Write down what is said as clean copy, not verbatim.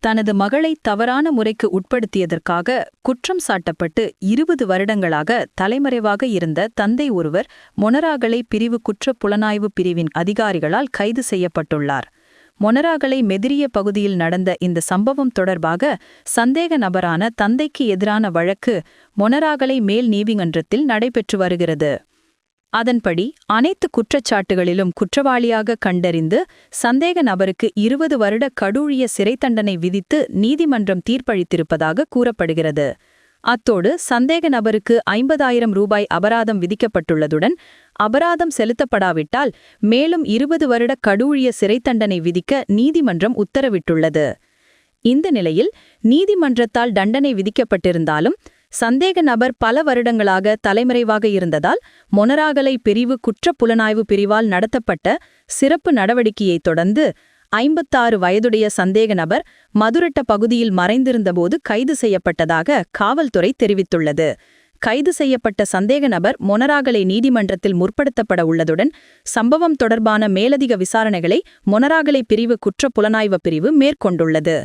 தனது மகளை தவறான முறைக்கு உட்படுத்தியதற்காக குற்றம் சாட்டப்பட்டு 20 வருடங்களாக தலைமறைவாக இருந்த தந்தை ஒருவர் மொனராகலை பிரிவு குற்றப் புலனாய்வு பிரிவின் அதிகாரிகளால் கைது செய்யப்பட்டுள்ளார். மொனராகலை மெதிரிய பகுதியில் நடந்த இந்த சம்பவம் தொடர்பாக சந்தேக நபரான தந்தைக்கு எதிரான வழக்கு மொனராகலை மேல் நீதிமன்றத்தில் நடைபெற்று வருகிறது. அதன்படி அனைத்து குற்றச்சாட்டுகளிலும் குற்றவாளியாக கண்டறிந்து சந்தேக நபருக்கு 20 வருட கடூழிய சிறை தண்டனை விதித்து நீதிமன்றம் தீர்ப்பளித்திருப்பதாக கூறப்படுகிறது. அத்தோடு சந்தேக நபருக்கு 50,000 ரூபாய் அபராதம் விதிக்கப்பட்டுள்ளதுடன் அபராதம் செலுத்தப்படாவிட்டால் மேலும் 20 வருட கடூழிய சிறை தண்டனை விதிக்க நீதிமன்றம் உத்தரவிட்டுள்ளது. இந்த நிலையில் நீதிமன்றத்தால் தண்டனை விதிக்கப்பட்டிருந்தாலும் சந்தேக நபர் பல வருடங்களாக தலைமறைவாக இருந்ததால் மொனராகலை பிரிவு குற்றப் புலனாய்வு பிரிவால் நடத்தப்பட்ட சிறப்பு நடவடிக்கையைத் தொடர்ந்து 56 வயதுடைய சந்தேக நபர் மதுரட்ட பகுதியில் மறைந்திருந்தபோது கைது செய்யப்பட்டதாக காவல்துறை தெரிவித்துள்ளது. கைது செய்யப்பட்ட சந்தேக நபர் மொனராகலை நீதிமன்றத்தில் முற்படுத்தப்பட உள்ளதுடன் சம்பவம் தொடர்பான மேலதிக விசாரணைகளை மொனராகலை பிரிவு குற்றப் புலனாய்வு பிரிவு மேற்கொண்டுள்ளது.